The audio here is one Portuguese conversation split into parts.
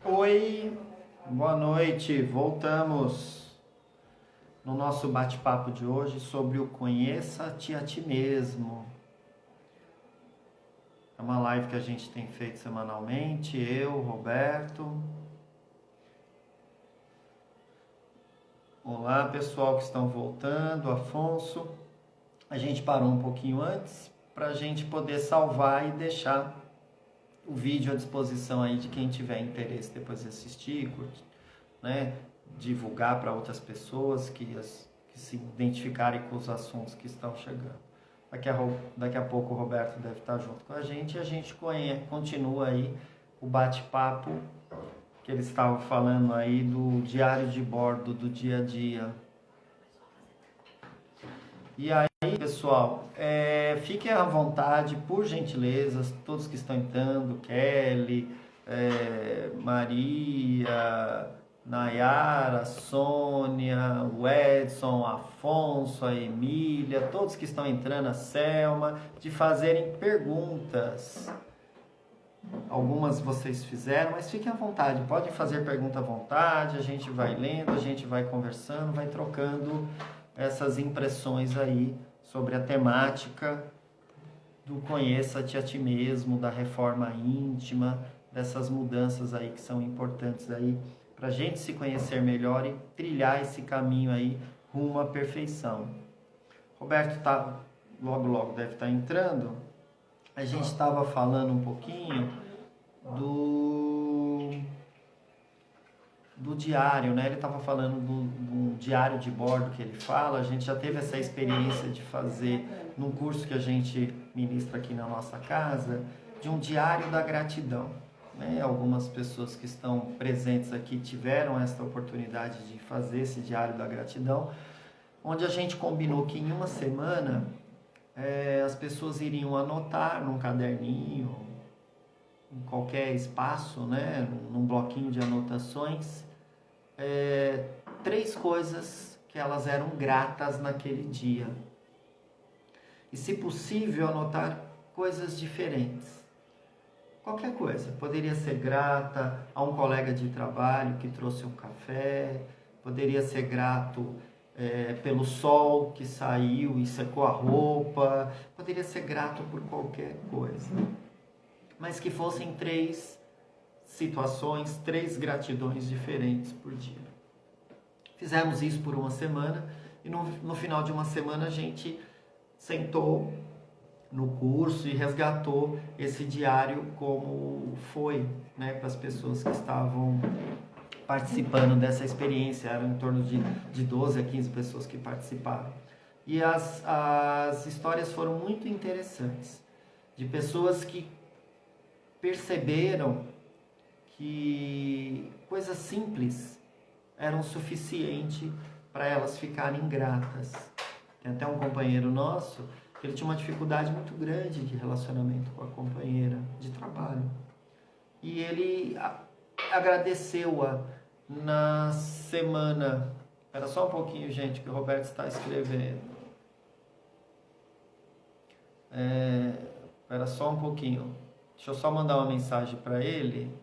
Oi, boa noite. Voltamos no nosso bate-papo de hoje sobre o Conheça-te a ti mesmo. É uma live que a gente tem feito semanalmente, eu, Roberto. Olá, pessoal que estão voltando, Afonso. A gente parou um pouquinho antes para a gente poder salvar e deixar o vídeo à disposição aí de quem tiver interesse depois de assistir, curtir, né? Divulgar para outras pessoas que se identificarem com os assuntos que estão chegando. Daqui a pouco o Roberto deve estar junto com a gente e a gente continua aí o bate-papo que ele estava falando aí do diário de bordo do dia a dia. E aí, pessoal, fiquem à vontade, por gentileza, todos que estão entrando, Kelly, Maria, Nayara, Sônia, o Edson, Afonso, a Emília, todos que estão entrando, a Selma, de fazerem perguntas. Algumas vocês fizeram, mas fiquem à vontade, podem fazer pergunta à vontade, a gente vai lendo, a gente vai conversando, vai trocando essas impressões aí sobre a temática do Conheça-te a ti mesmo, da reforma íntima, dessas mudanças aí que são importantes aí para a gente se conhecer melhor e trilhar esse caminho aí rumo à perfeição. Roberto logo deve estar entrando. A gente estava falando um pouquinho do diário, né? Ele estava falando do diário de bordo que ele fala. A gente já teve essa experiência de fazer num curso que a gente ministra aqui na nossa casa, de um diário da gratidão, né? Algumas pessoas que estão presentes aqui tiveram essa oportunidade de fazer esse diário da gratidão, onde a gente combinou que em uma semana as pessoas iriam anotar num caderninho, em qualquer espaço, né? Num bloquinho de anotações, 3 coisas que elas eram gratas naquele dia. E, se possível, anotar coisas diferentes. Qualquer coisa. Poderia ser grata a um colega de trabalho que trouxe um café, poderia ser grato pelo sol que saiu e secou a roupa, poderia ser grato por qualquer coisa. Mas que fossem 3 situações, 3 gratidões diferentes por dia. Fizemos isso por uma semana e no final de uma semana a gente sentou no curso e resgatou esse diário como foi, né, para as pessoas que estavam participando dessa experiência. Eram em torno de 12 a 15 pessoas que participaram. E as histórias foram muito interessantes, de pessoas que perceberam que coisas simples eram suficientes para elas ficarem gratas. Tem até um companheiro nosso que ele tinha uma dificuldade muito grande de relacionamento com a companheira de trabalho. E ele agradeceu-a na semana. Espera só um pouquinho, gente, que o Roberto está escrevendo. Espera só um pouquinho. Deixa eu só mandar uma mensagem para ele.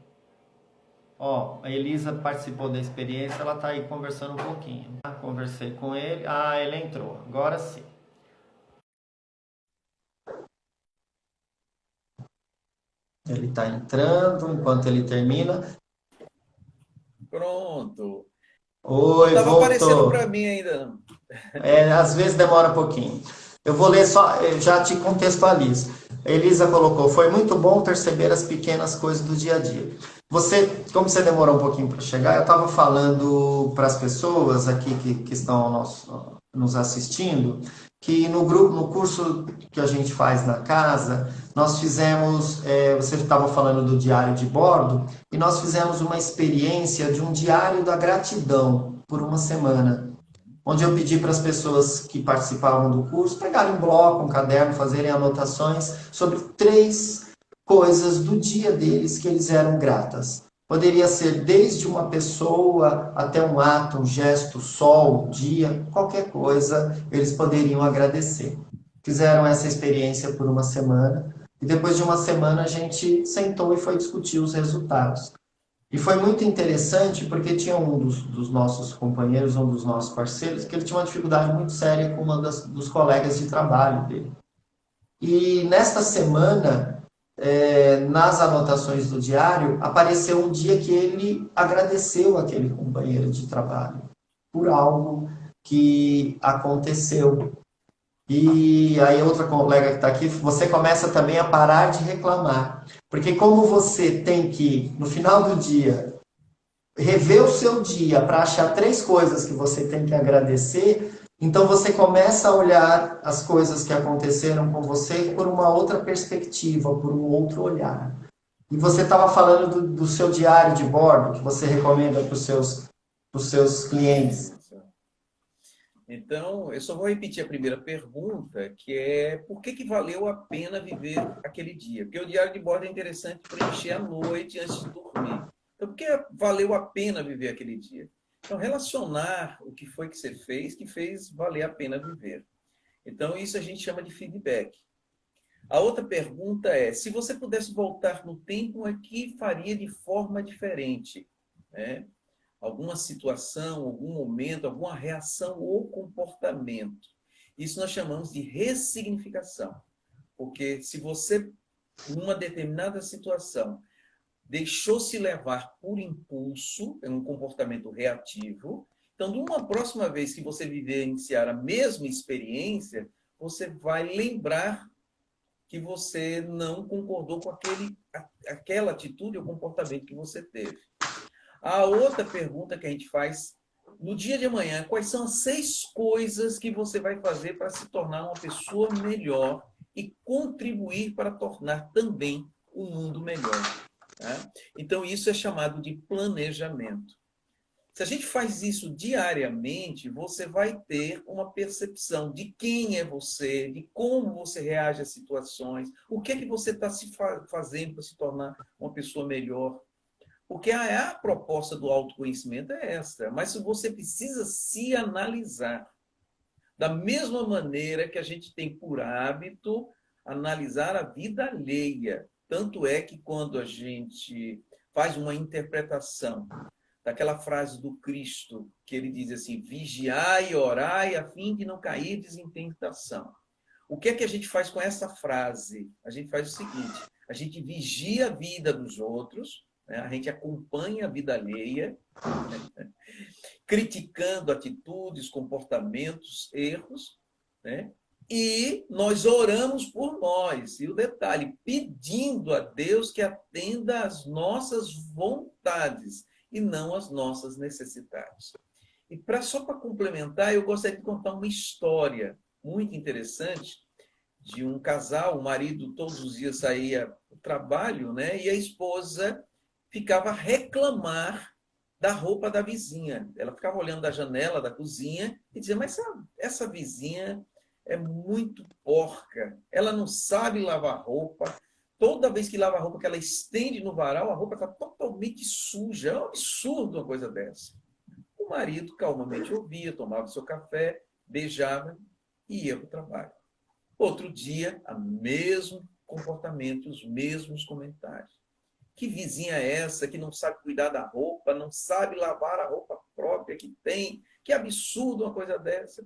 Ó, a Elisa participou da experiência, ela está aí conversando um pouquinho. Conversei com ele. Ele entrou. Agora sim. Ele está entrando enquanto ele termina. Pronto. Não Oi, estava aparecendo para voltou. mim ainda, não. Às vezes demora um pouquinho. Eu vou ler só, já te contextualizo. A Elisa colocou: foi muito bom perceber as pequenas coisas do dia a dia. Como você demorou um pouquinho para chegar, eu estava falando para as pessoas aqui que estão nos assistindo, que no curso que a gente faz na casa, nós fizemos, você estava falando do diário de bordo, e nós fizemos uma experiência de um diário da gratidão por uma semana, onde eu pedi para as pessoas que participavam do curso pegarem um bloco, um caderno, fazerem anotações sobre 3 coisas do dia deles que eles eram gratas. Poderia ser desde uma pessoa até um ato, um gesto, sol, dia, qualquer coisa eles poderiam agradecer. Fizeram essa experiência por uma semana e depois de uma semana a gente sentou e foi discutir os resultados. E foi muito interessante porque tinha um dos nossos companheiros, um dos nossos parceiros, que ele tinha uma dificuldade muito séria com uma dos colegas de trabalho dele. E nesta semana, nas anotações do diário, apareceu um dia que ele agradeceu aquele companheiro de trabalho por algo que aconteceu. E aí outra colega que está aqui, você começa também a parar de reclamar. Porque como você tem que, no final do dia, rever o seu dia para achar 3 coisas que você tem que agradecer, então você começa a olhar as coisas que aconteceram com você por uma outra perspectiva, por um outro olhar. E você estava falando do seu diário de bordo, que você recomenda para os seus clientes. Então, eu só vou repetir a primeira pergunta, que é por que valeu a pena viver aquele dia? Porque o diário de bordo é interessante preencher à noite antes de dormir. Então, por que valeu a pena viver aquele dia? Então, relacionar o que foi que você fez que fez valer a pena viver. Então, isso a gente chama de feedback. A outra pergunta é, se você pudesse voltar no tempo, o que faria de forma diferente? Né? Alguma situação, algum momento, alguma reação ou comportamento. Isso nós chamamos de ressignificação. Porque se você, numa determinada situação, deixou-se levar por impulso, é um comportamento reativo, então, de uma próxima vez que você vivenciar a mesma experiência, você vai lembrar que você não concordou com aquela atitude ou comportamento que você teve. A outra pergunta que a gente faz no dia de amanhã, quais são as 6 coisas que você vai fazer para se tornar uma pessoa melhor e contribuir para tornar também o mundo melhor? Tá? Então, isso é chamado de planejamento. Se a gente faz isso diariamente, você vai ter uma percepção de quem é você, de como você reage às situações, o que é que você está se fazendo para se tornar uma pessoa melhor. Porque a proposta do autoconhecimento é essa, mas você precisa se analisar. Da mesma maneira que a gente tem por hábito analisar a vida alheia. Tanto é que quando a gente faz uma interpretação daquela frase do Cristo, que ele diz assim, vigiai e orai a fim de não cairdes em tentação. O que é que a gente faz com essa frase? A gente faz o seguinte, a gente vigia a vida dos outros, né? A gente acompanha a vida alheia, né? Criticando atitudes, comportamentos, erros, né? E nós oramos por nós. E o detalhe, pedindo a Deus que atenda às nossas vontades e não às nossas necessidades. E só para complementar, eu gostaria de contar uma história muito interessante de um casal, o marido todos os dias saía para o trabalho, né? E a esposa ficava a reclamar da roupa da vizinha. Ela ficava olhando da janela da cozinha e dizia, mas essa vizinha é muito porca, ela não sabe lavar roupa, toda vez que lava a roupa que ela estende no varal, a roupa está totalmente suja, é um absurdo uma coisa dessa. O marido calmamente ouvia, tomava seu café, beijava e ia para o trabalho. Outro dia, o mesmo comportamento, os mesmos comentários. Que vizinha é essa que não sabe cuidar da roupa, não sabe lavar a roupa própria que tem? Que absurdo uma coisa dessa.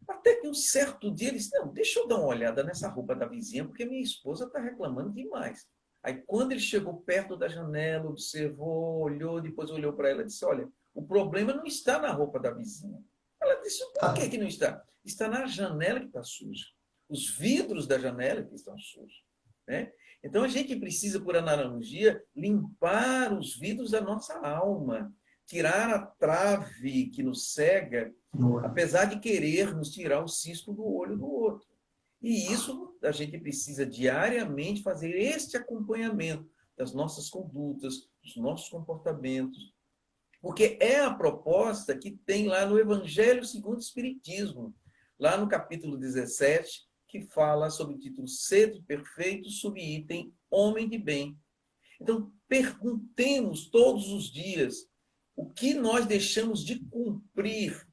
Até que um certo dia ele disse, não, deixa eu dar uma olhada nessa roupa da vizinha, porque minha esposa está reclamando demais. Aí quando ele chegou perto da janela, observou, olhou, depois olhou para ela e disse, olha, o problema não está na roupa da vizinha. Ela disse, por que não está? Está na janela que está suja. Os vidros da janela que estão sujos. Né? Então a gente precisa, por analogia, limpar os vidros da nossa alma, tirar a trave que nos cega, apesar de querermos tirar o cisco do olho do outro. E isso a gente precisa diariamente fazer este acompanhamento das nossas condutas, dos nossos comportamentos, porque é a proposta que tem lá no Evangelho segundo o Espiritismo, lá no capítulo 17, que fala sobre o título Sede Perfeito, subitem Homem de Bem. Então, perguntemos todos os dias o que nós deixamos de cumprir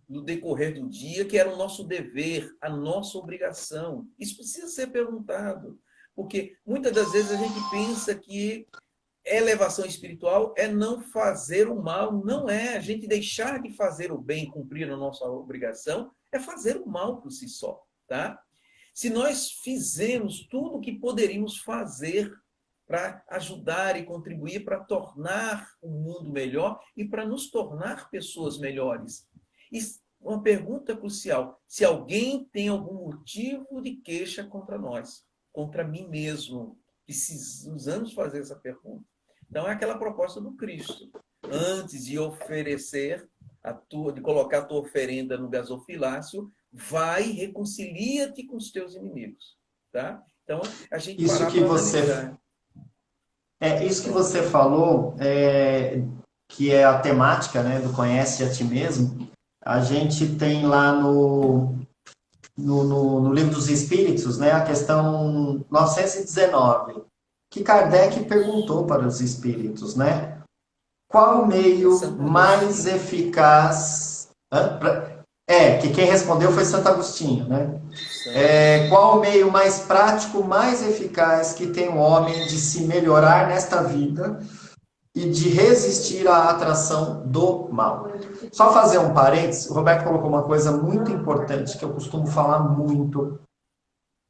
no decorrer do dia, que era o nosso dever, a nossa obrigação. Isso precisa ser perguntado, porque muitas das vezes a gente pensa que elevação espiritual é não fazer o mal, não é. A gente deixar de fazer o bem, cumprir a nossa obrigação, é fazer o mal por si só, tá? Se nós fizermos tudo o que poderíamos fazer para ajudar e contribuir para tornar o mundo melhor e para nos tornar pessoas melhores. E uma pergunta crucial: se alguém tem algum motivo de queixa contra nós, contra mim mesmo, precisamos fazer essa pergunta. Então, é aquela proposta do Cristo. Antes de oferecer, de colocar a tua oferenda no gasofilácio, vai e reconcilia-te com os teus inimigos. Tá? Então, a gente Isso que você... isso que você falou, que é a temática, né, do Conhece a Ti Mesmo, a gente tem lá no Livro dos Espíritos, né, a questão 919, que Kardec perguntou para os espíritos, né, qual o meio mais eficaz... que quem respondeu foi Santo Agostinho, né? Qual o meio mais prático, mais eficaz que tem o homem de se melhorar nesta vida e de resistir à atração do mal? Só fazer um parênteses, o Roberto colocou uma coisa muito importante que eu costumo falar muito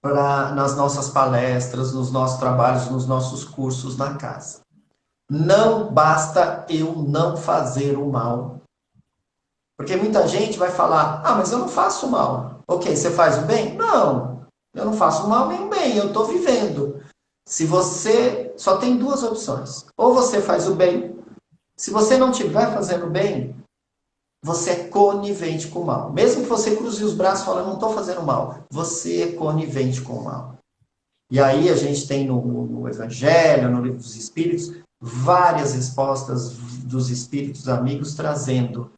nas nossas palestras, nos nossos trabalhos, nos nossos cursos na casa. Não basta eu não fazer o mal. Porque muita gente vai falar, mas eu não faço mal. Ok, você faz o bem? Não, eu não faço mal nem o bem, eu estou vivendo. Se você... Só tem duas opções. Ou você faz o bem. Se você não estiver fazendo bem, você é conivente com o mal. Mesmo que você cruze os braços e fale, não estou fazendo mal. Você é conivente com o mal. E aí a gente tem no Evangelho, no Livro dos Espíritos, várias respostas dos Espíritos amigos trazendo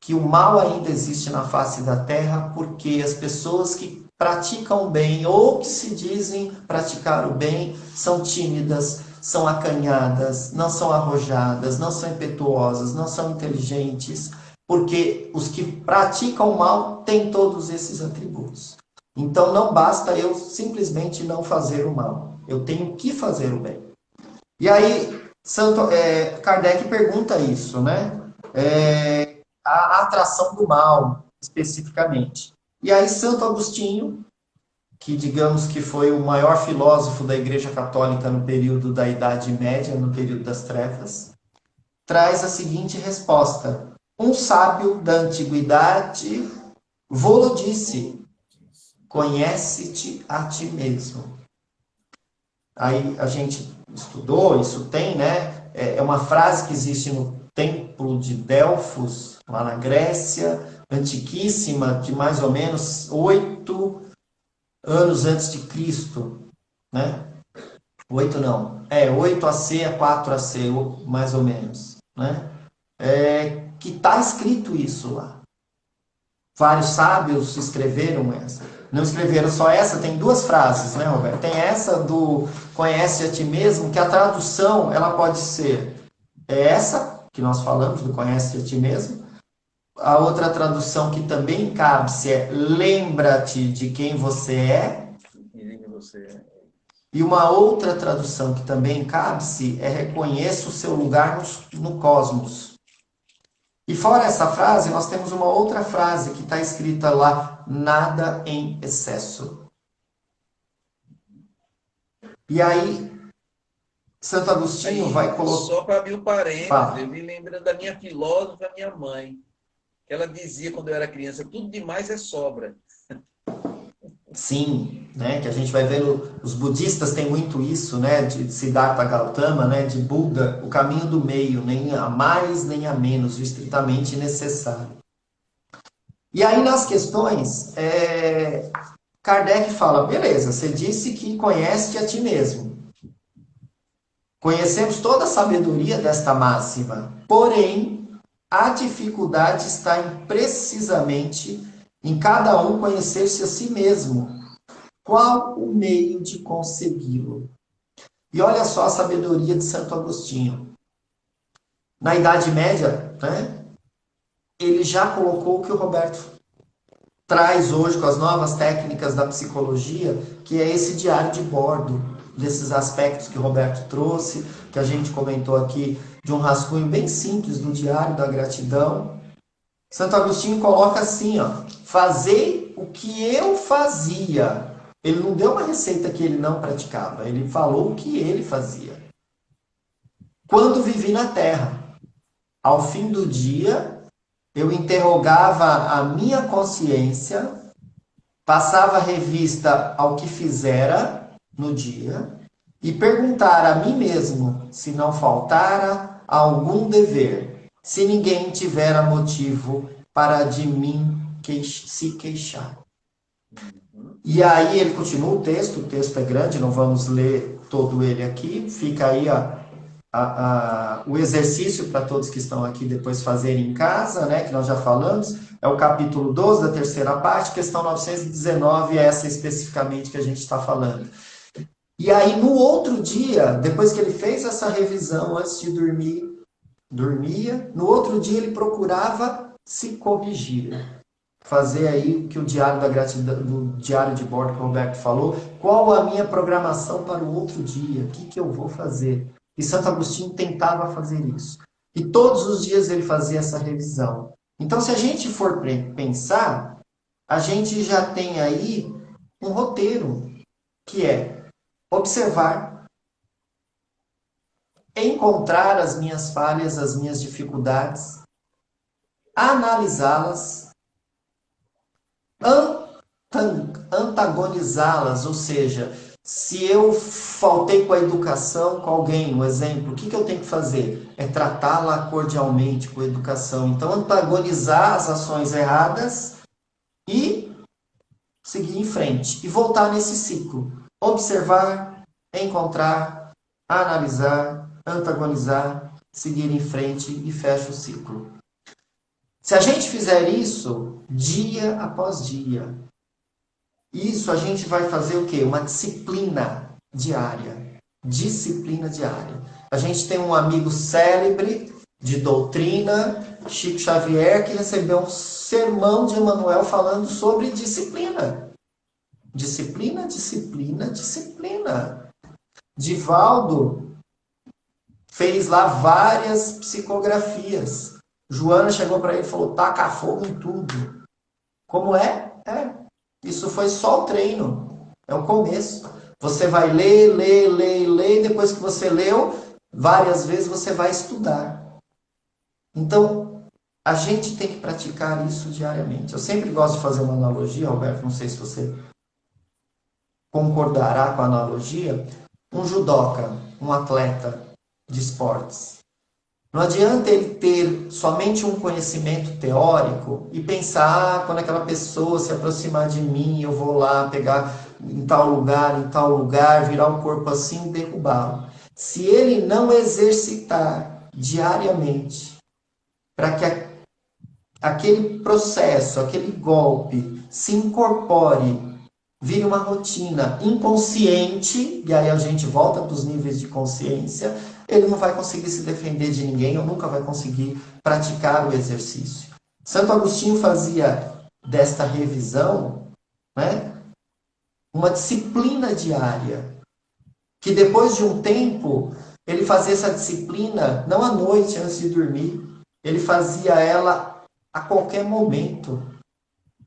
que o mal ainda existe na face da Terra porque as pessoas que praticam o bem ou que se dizem praticar o bem são tímidas, são acanhadas, não são arrojadas, não são impetuosas, não são inteligentes, porque os que praticam o mal têm todos esses atributos. Então não basta eu simplesmente não fazer o mal, eu tenho que fazer o bem. E aí Kardec pergunta isso, né? A atração do mal, especificamente. E aí Santo Agostinho, que digamos que foi o maior filósofo da Igreja Católica no período da Idade Média, no período das Trevas, traz a seguinte resposta: um sábio da antiguidade vô-lo disse, conhece-te a ti mesmo. Aí a gente estudou, isso tem, né? É uma frase que existe no Templo de Delfos, lá na Grécia, antiquíssima, de mais ou menos 8 anos antes de Cristo, né? 8 não, 8 AC a 4 AC, mais ou menos, né? Que está escrito isso lá. Vários sábios escreveram essa. Não escreveram só essa, tem duas frases, né, Roberto? Tem essa do conhece a ti mesmo, que a tradução ela pode ser essa que nós falamos, do conhece a ti mesmo. A outra tradução que também cabe-se é lembra-te de quem você é. E uma outra tradução que também cabe-se é reconheça o seu lugar no cosmos. E fora essa frase, nós temos uma outra frase que está escrita lá, nada em excesso. E aí, Santo Agostinho vai colocar... Só para abrir um parênteses, eu me lembro da minha filósofa, minha mãe. Ela dizia quando eu era criança, tudo demais é sobra. Sim, né? Que a gente vai vendo, os budistas têm muito isso, né? De Siddhartha Gautama, né? De Buda, o caminho do meio, nem a mais nem a menos, o estritamente necessário. E aí nas questões, Kardec fala, beleza, você disse que conhece a ti mesmo. Conhecemos toda a sabedoria desta máxima, porém, a dificuldade está precisamente em cada um conhecer-se a si mesmo. Qual o meio de consegui-lo? E olha só a sabedoria de Santo Agostinho. Na Idade Média, né, ele já colocou o que o Roberto traz hoje com as novas técnicas da psicologia, que é esse diário de bordo. desses aspectos que o Roberto trouxe, que a gente comentou aqui, de um rascunho bem simples do Diário da Gratidão. Santo Agostinho coloca assim, ó, fazei o que eu fazia. Ele não deu uma receita que ele não praticava, ele falou o que ele fazia. Quando vivi na terra, ao fim do dia, eu interrogava a minha consciência, passava revista ao que fizera no dia e perguntara a mim mesmo se não faltara algum dever, se ninguém tivera motivo para de mim se queixar. E aí ele continua o texto é grande, não vamos ler todo ele aqui, fica aí o exercício para todos que estão aqui depois fazerem em casa, né, que nós já falamos, é o capítulo 12 da terceira parte, questão 919, é essa especificamente que a gente está falando. E aí no outro dia, depois que ele fez essa revisão antes de dormir, dormia, no outro dia ele procurava se corrigir. Fazer aí o que o Diário da Gratidão, do Diário de Bordo que o Roberto falou, qual a minha programação para o outro dia, o que eu vou fazer. E Santo Agostinho tentava fazer isso. E todos os dias ele fazia essa revisão. Então, se a gente for pensar, a gente já tem aí um roteiro, que é observar, encontrar as minhas falhas, as minhas dificuldades, analisá-las, antagonizá-las, ou seja, se eu faltei com a educação com alguém, um exemplo, o que eu tenho que fazer? É tratá-la cordialmente com a educação. Então, antagonizar as ações erradas e seguir em frente. E voltar nesse ciclo. Observar, encontrar, analisar, antagonizar, seguir em frente e fecha o ciclo. Se a gente fizer isso dia após dia, isso a gente vai fazer o quê? Uma disciplina diária. Disciplina diária. A gente tem um amigo célebre de doutrina, Chico Xavier, que recebeu um sermão de Emmanuel falando sobre disciplina. Disciplina, disciplina, disciplina. Divaldo fez lá várias psicografias. Joana chegou para ele e falou, taca fogo em tudo. Como é? Isso foi só o treino. É o começo. Você vai ler, e depois que você leu, várias vezes você vai estudar. Então, a gente tem que praticar isso diariamente. Eu sempre gosto de fazer uma analogia, Roberto, não sei se você concordará com a analogia. Um judoca, um atleta de esportes. Não adianta ele ter somente um conhecimento teórico e pensar, quando aquela pessoa se aproximar de mim, eu vou lá pegar em tal lugar, virar o corpo assim e derrubá-lo. Se ele não exercitar diariamente para que aquele processo, aquele golpe se incorpore, vire uma rotina inconsciente, e aí a gente volta para os níveis de consciência, ele não vai conseguir se defender de ninguém, ou nunca vai conseguir praticar o exercício. Santo Agostinho fazia desta revisão, né, uma disciplina diária, que depois de um tempo, ele fazia essa disciplina, não à noite, antes de dormir, ele fazia ela a qualquer momento.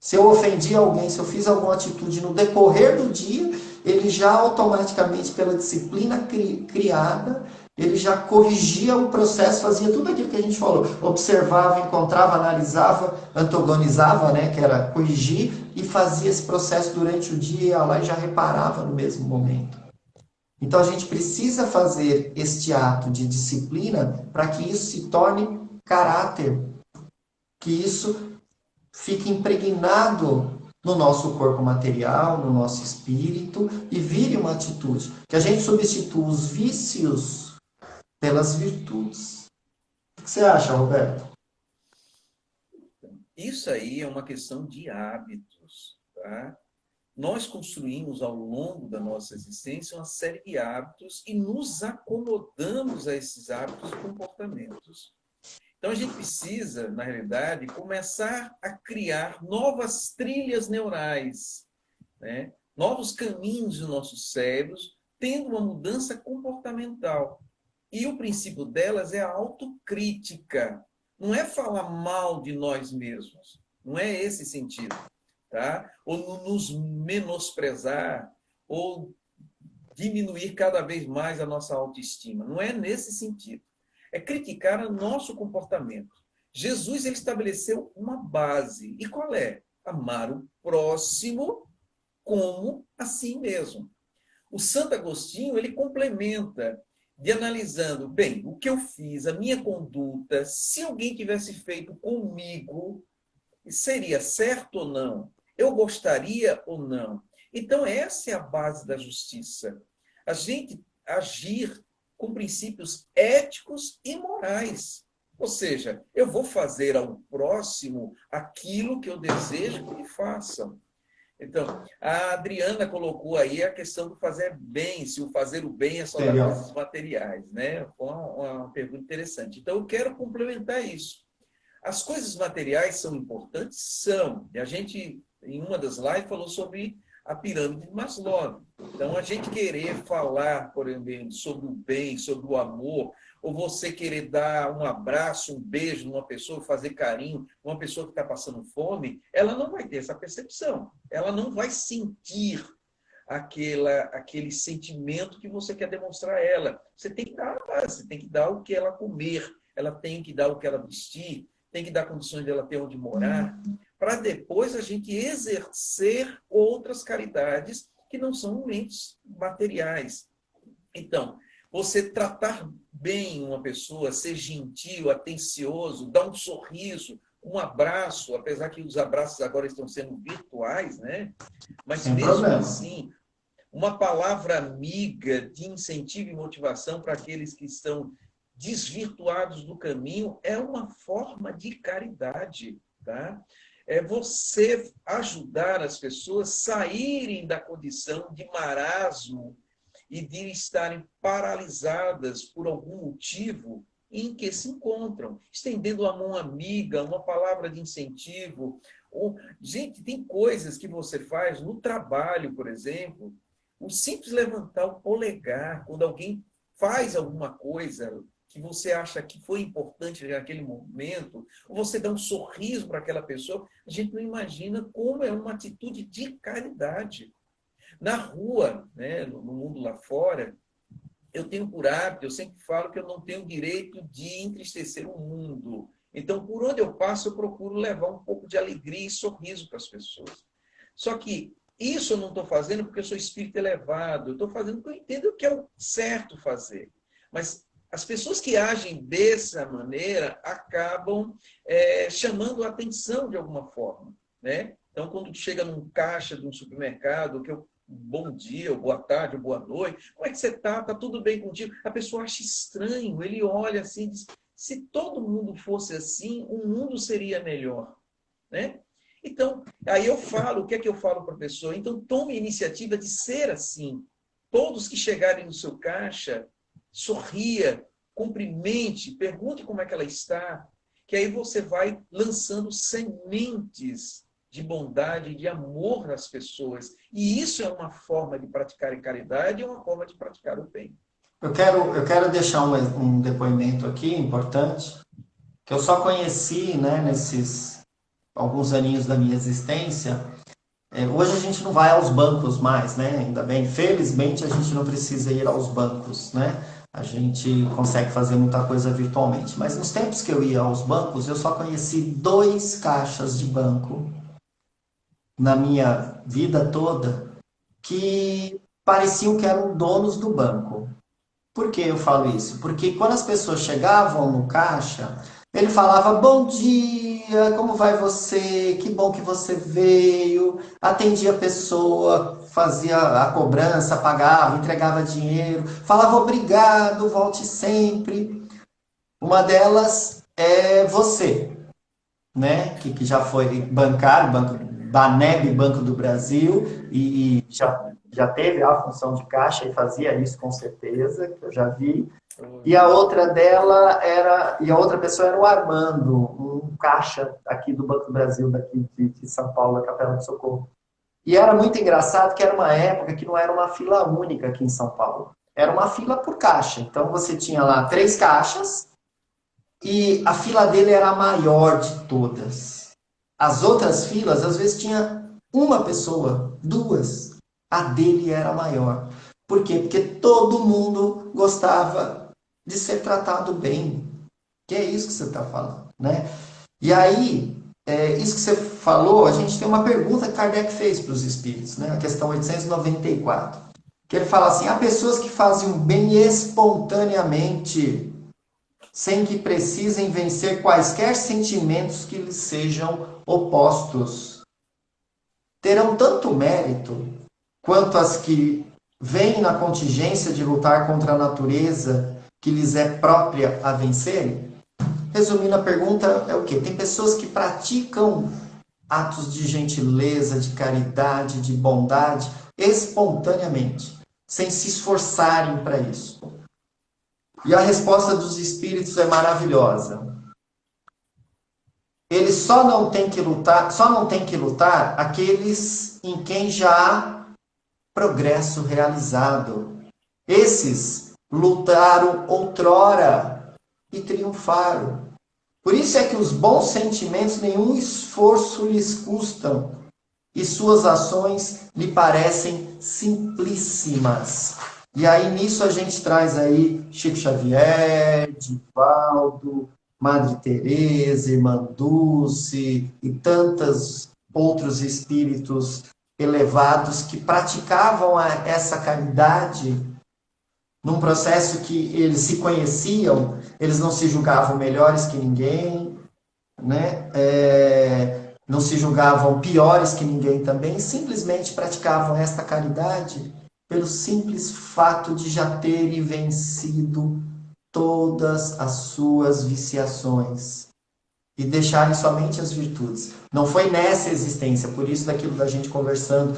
Se eu ofendi alguém, se eu fiz alguma atitude no decorrer do dia, ele já automaticamente, pela disciplina criada, ele já corrigia o processo, fazia tudo aquilo que a gente falou. Observava, encontrava, analisava, antagonizava, né, que era corrigir, e fazia esse processo durante o dia, ia lá e já reparava no mesmo momento. Então a gente precisa fazer este ato de disciplina para que isso se torne caráter, que isso fique impregnado no nosso corpo material, no nosso espírito, e vire uma atitude. Que a gente substitua os vícios pelas virtudes. O que você acha, Roberto? Isso aí é uma questão de hábitos, tá? Nós construímos ao longo da nossa existência uma série de hábitos e nos acomodamos a esses hábitos e comportamentos. Então, a gente precisa, na realidade, começar a criar novas trilhas neurais, né? Novos caminhos nos nossos cérebros, tendo uma mudança comportamental. E o princípio delas é a autocrítica. Não é falar mal de nós mesmos. Não é esse sentido. Tá? Ou nos menosprezar, ou diminuir cada vez mais a nossa autoestima. Não é nesse sentido. É criticar o nosso comportamento. Jesus ele estabeleceu uma base. E qual é? Amar o próximo como a si mesmo. O Santo Agostinho ele complementa de analisando, bem, o que eu fiz, a minha conduta, se alguém tivesse feito comigo, seria certo ou não? Eu gostaria ou não? Então, essa é a base da justiça. A gente agir com princípios éticos e morais. Ou seja, eu vou fazer ao próximo aquilo que eu desejo que ele faça. Então, a Adriana colocou aí a questão do fazer bem, se o fazer o bem é só dar coisas materiais, né? Foi uma pergunta interessante. Então, eu quero complementar isso. As coisas materiais são importantes? São. E a gente, em uma das lives, falou sobre a pirâmide de Maslow. Então, a gente querer falar, por exemplo, sobre o bem, sobre o amor, ou você querer dar um abraço, um beijo numa pessoa, fazer carinho, uma pessoa que está passando fome, ela não vai ter essa percepção. Ela não vai sentir aquele sentimento que você quer demonstrar a ela. Você tem que dar a base, você tem que dar o que ela comer, ela tem que dar o que ela vestir, tem que dar condições dela ter onde morar, para depois a gente exercer outras caridades que não são mentes materiais. Então, você tratar bem uma pessoa, ser gentil, atencioso, dar um sorriso, um abraço, apesar que os abraços agora estão sendo virtuais, né? Mas Sem mesmo problema. assim, uma palavra amiga de incentivo e motivação para aqueles que estão desvirtuados do caminho é uma forma de caridade, tá? É você ajudar as pessoas a saírem da condição de marasmo e de estarem paralisadas por algum motivo em que se encontram, estendendo a mão amiga, uma palavra de incentivo. Gente, tem coisas que você faz no trabalho, por exemplo, o simples levantar o polegar, quando alguém faz alguma coisa que você acha que foi importante naquele momento, ou você dá um sorriso para aquela pessoa, a gente não imagina como é uma atitude de caridade. Na rua, né, no mundo lá fora, eu tenho por hábito, eu sempre falo que eu não tenho direito de entristecer o mundo. Então, por onde eu passo, eu procuro levar um pouco de alegria e sorriso para as pessoas. Só que isso eu não estou fazendo porque eu sou espírito elevado, eu estou fazendo porque eu entendo que é o certo fazer. Mas as pessoas que agem dessa maneira acabam chamando a atenção de alguma forma, né? Então, quando tu chega num caixa de um supermercado, que eu bom dia, ou boa tarde, ou boa noite, como é que você está? Está tudo bem contigo? A pessoa acha estranho, ele olha assim e diz, se todo mundo fosse assim, o mundo seria melhor, né? Então, aí eu falo, o que é que eu falo para a pessoa? Então, tome a iniciativa de ser assim. Todos que chegarem no seu caixa, sorria, cumprimente, pergunte como é que ela está, que aí você vai lançando sementes de bondade e de amor nas pessoas. E isso é uma forma de praticar a caridade e uma forma de praticar o bem. Eu quero deixar um depoimento aqui importante, que eu só conheci, né, nesses alguns aninhos da minha existência. Hoje a gente não vai aos bancos mais, né? Ainda bem, felizmente a gente não precisa ir aos bancos, né? A gente consegue fazer muita coisa virtualmente. Mas nos tempos que eu ia aos bancos, eu só conheci 2 caixas de banco na minha vida toda que pareciam que eram donos do banco. Por que eu falo isso? Porque quando as pessoas chegavam no caixa, ele falava, bom dia, como vai você? Que bom que você veio. Atendia a pessoa, fazia a cobrança, pagava, entregava dinheiro, falava obrigado, volte sempre. Uma delas é você, né? Que já foi bancário, Baneb, Banco do Brasil, e já teve a função de caixa e fazia isso com certeza, que eu já vi. E a outra e a outra pessoa era o Armando, um caixa aqui do Banco do Brasil, daqui de São Paulo, da Capela do Socorro. E era muito engraçado que era uma época que não era uma fila única aqui em São Paulo. Era uma fila por caixa. Então você tinha lá 3 caixas e a fila dele era a maior de todas. As outras filas, às vezes, tinha uma pessoa, duas. A dele era a maior. Por quê? Porque todo mundo gostava de ser tratado bem. Que é isso que você está falando, né? E aí, isso que você falou, a gente tem uma pergunta que Kardec fez para os espíritos, né? A questão 894. Que ele fala assim: há pessoas que fazem o bem espontaneamente, sem que precisem vencer quaisquer sentimentos que lhes sejam opostos. Terão tanto mérito quanto as que vêm na contingência de lutar contra a natureza que lhes é própria a vencerem? Resumindo a pergunta, é o quê? Tem pessoas que praticam atos de gentileza, de caridade, de bondade, espontaneamente, sem se esforçarem para isso. E a resposta dos espíritos é maravilhosa. Eles só não tem que lutar aqueles em quem já há progresso realizado. Esses lutaram outrora e triunfaram. Por isso é que os bons sentimentos nenhum esforço lhes custam e suas ações lhe parecem simplíssimas. E aí nisso a gente traz aí Chico Xavier, Divaldo, Madre Teresa, Irmã Dulce e tantos outros espíritos elevados que praticavam essa caridade num processo que eles se conheciam, eles não se julgavam melhores que ninguém, né? Não se julgavam piores que ninguém também, simplesmente praticavam esta caridade pelo simples fato de já terem vencido todas as suas viciações e deixarem somente as virtudes. Não foi nessa existência, por isso daquilo da gente conversando,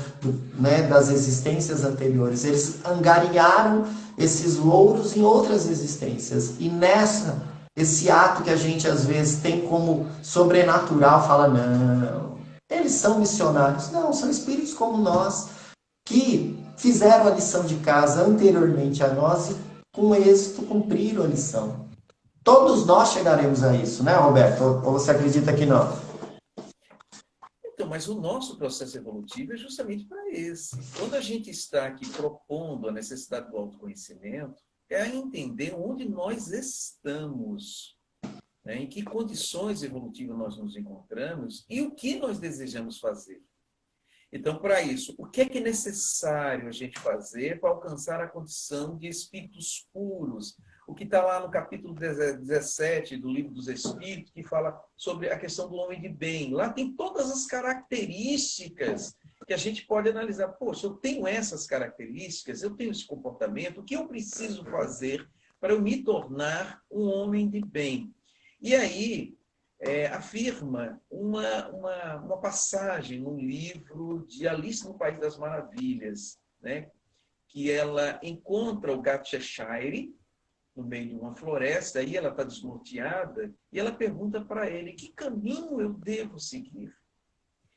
né, das existências anteriores. Eles angariaram esses louros em outras existências. E nessa, esse ato que a gente às vezes tem como sobrenatural, fala, não, eles são missionários. Não, são espíritos como nós, que fizeram a lição de casa anteriormente a nós e com êxito cumpriram a lição. Todos nós chegaremos a isso, né, Roberto? Ou você acredita que não? Então, mas o nosso processo evolutivo é justamente para esse. Quando a gente está aqui propondo a necessidade do autoconhecimento, é a entender onde nós estamos, né? Em que condições evolutivas nós nos encontramos e o que nós desejamos fazer. Então, para isso, o que é necessário a gente fazer para alcançar a condição de espíritos puros? O que está lá no capítulo 17 do Livro dos Espíritos, que fala sobre a questão do homem de bem. Lá tem todas as características que a gente pode analisar. Poxa, eu tenho essas características, eu tenho esse comportamento, o que eu preciso fazer para eu me tornar um homem de bem? E aí, afirma uma passagem no livro de Alice no País das Maravilhas, né? Que ela encontra o gato Cheshire no meio de uma floresta, aí ela está desnorteada, e ela pergunta para ele, que caminho eu devo seguir?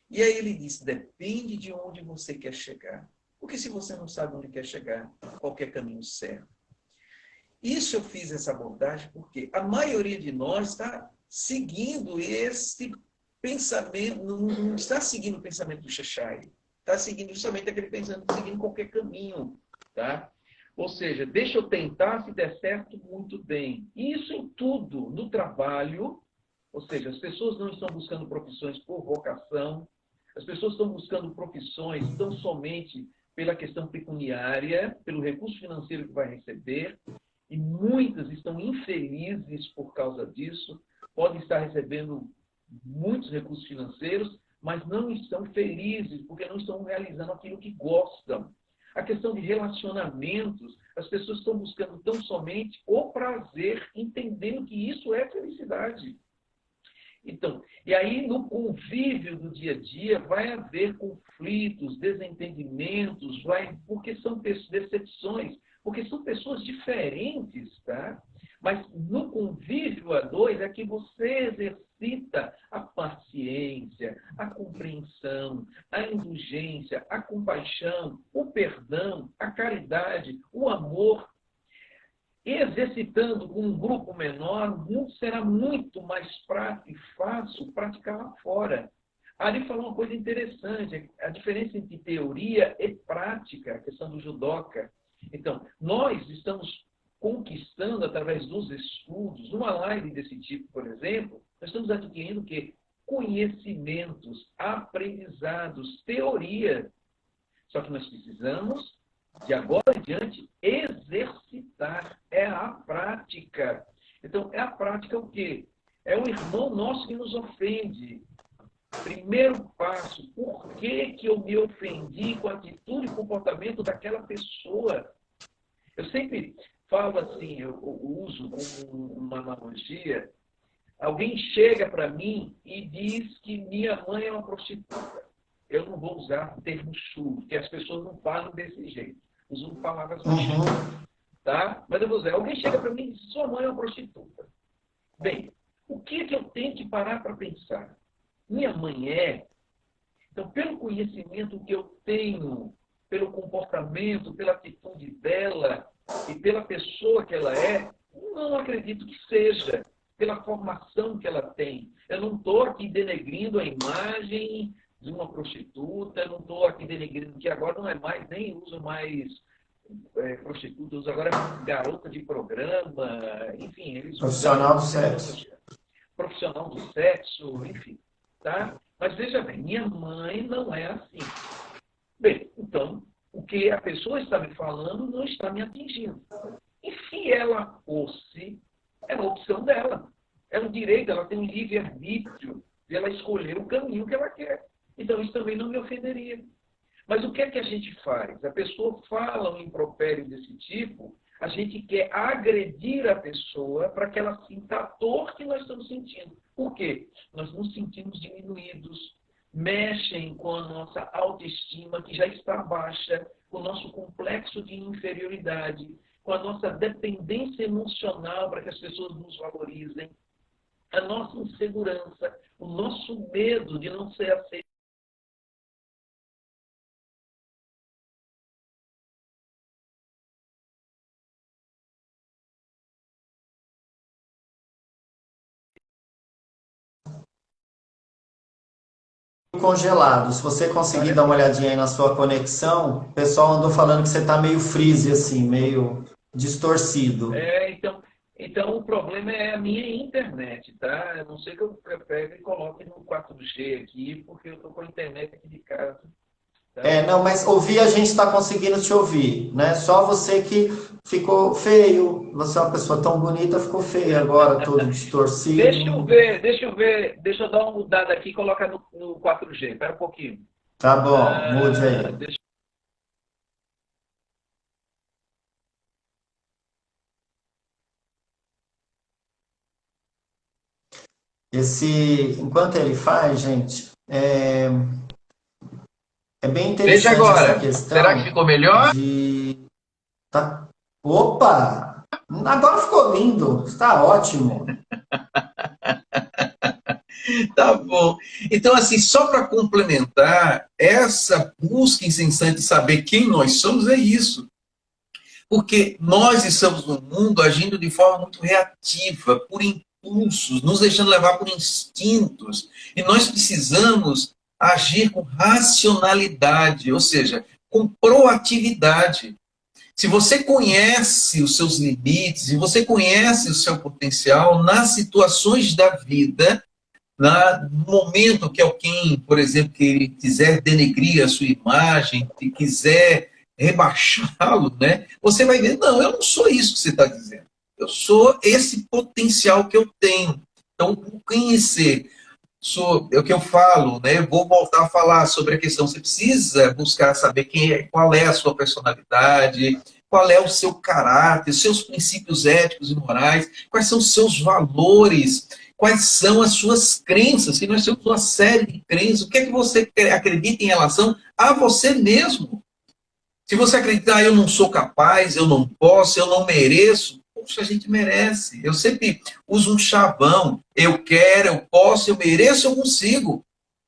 E aí ele diz, depende de onde você quer chegar. Porque se você não sabe onde quer chegar, qualquer caminho serve. Isso eu fiz essa abordagem porque a maioria de nós está seguindo esse pensamento, não está seguindo o pensamento do Cheshire, está seguindo justamente aquele pensamento, seguindo qualquer caminho, tá? Ou seja, deixa eu tentar, se der certo, muito bem. E isso em tudo, no trabalho, ou seja, as pessoas não estão buscando profissões por vocação, as pessoas estão buscando profissões tão somente pela questão pecuniária, pelo recurso financeiro que vai receber, e muitas estão infelizes por causa disso, podem estar recebendo muitos recursos financeiros, mas não estão felizes, porque não estão realizando aquilo que gostam. A questão de relacionamentos, as pessoas estão buscando tão somente o prazer, entendendo que isso é felicidade. Então, e aí no convívio do dia a dia vai haver conflitos, desentendimentos, porque são decepções, porque são pessoas diferentes, tá? Mas no convívio a dois é que você exercita a paciência, a compreensão, a indulgência, a compaixão, o perdão, a caridade, o amor. Exercitando com um grupo menor, será muito mais prático e fácil praticar lá fora. Ali falou uma coisa interessante, a diferença entre teoria e prática, a questão do judoca. Então, nós estamos conquistando, através dos estudos, numa live desse tipo, por exemplo, nós estamos adquirindo o quê? Conhecimentos, aprendizados, teoria. Só que nós precisamos, de agora em diante, exercitar. É a prática. Então, é a prática o quê? É um irmão nosso que nos ofende. Primeiro passo, por que eu me ofendi com a atitude e comportamento daquela pessoa? Eu sempre falo assim, eu uso como uma analogia, alguém chega para mim e diz que minha mãe é uma prostituta. Eu não vou usar termo chulo, porque as pessoas não falam desse jeito. Usam palavras mais chulas, tá? Mas eu vou usar. Alguém chega para mim e diz, sua mãe é uma prostituta. Bem, o que eu tenho que parar para pensar? Minha mãe é. Então, pelo conhecimento que eu tenho, pelo comportamento, pela atitude dela e pela pessoa que ela é, não acredito que seja. Pela formação que ela tem. Eu não estou aqui denegrindo a imagem de uma prostituta, eu não estou aqui denegrindo, que agora não é mais, nem uso mais prostituta, uso agora garota de programa, enfim. Eles profissional do sexo. Profissional do sexo, enfim. Tá? Mas veja bem, minha mãe não é assim. Bem, então, o que a pessoa está me falando não está me atingindo. E se ela fosse, é uma opção dela. É um direito, ela tem um livre-arbítrio de ela escolher o caminho que ela quer. Então, isso também não me ofenderia. Mas o que é que a gente faz? A pessoa fala um impropério desse tipo, a gente quer agredir a pessoa para que ela sinta a dor que nós estamos sentindo. Por quê? Nós nos sentimos diminuídos, mexem com a nossa autoestima, que já está baixa, com o nosso complexo de inferioridade, com a nossa dependência emocional para que as pessoas nos valorizem, a nossa insegurança, o nosso medo de não ser aceito. Congelado. Se você conseguir dar uma olhadinha aí na sua conexão, o pessoal andou falando que você está meio freeze, assim, meio distorcido. Então o problema é a minha internet, tá? Eu não sei que eu pego e coloque no 4G aqui, porque eu estou com a internet aqui de casa. Tá? Não, mas ouvir a gente está conseguindo te ouvir, né? Só você que ficou feio. Você é uma pessoa tão bonita, ficou feio agora, todo distorcido. Deixa eu dar uma mudada aqui e colocar no 4G. Espera um pouquinho. Tá bom, mude aí. Enquanto ele faz, gente, é bem interessante. Veja agora. Essa questão. Será que ficou melhor? Tá. Opa! Agora ficou lindo. Está ótimo. Tá bom. Então, assim, só para complementar, essa busca incessante de saber quem nós somos é isso. Porque nós estamos no mundo agindo de forma muito reativa, por impulsos, nos deixando levar por instintos. E nós precisamos agir com racionalidade, ou seja, com proatividade. Se você conhece os seus limites, e você conhece o seu potencial nas situações da vida, no momento que alguém, por exemplo, que quiser denegrir a sua imagem, que quiser rebaixá-lo, né? Você vai ver, não, eu não sou isso que você está dizendo. Eu sou esse potencial que eu tenho. Então, conhecer, é o que eu falo, né? Eu vou voltar a falar sobre a questão. Você precisa buscar saber qual é a sua personalidade, qual é o seu caráter, seus princípios éticos e morais, quais são os seus valores, quais são as suas crenças, que nós temos uma série de crenças. O que é que você acredita em relação a você mesmo? Se você acreditar, eu não sou capaz, eu não posso, eu não mereço, Poxa, a gente merece. Eu sempre uso um chavão. Eu quero, eu posso, eu mereço, eu consigo.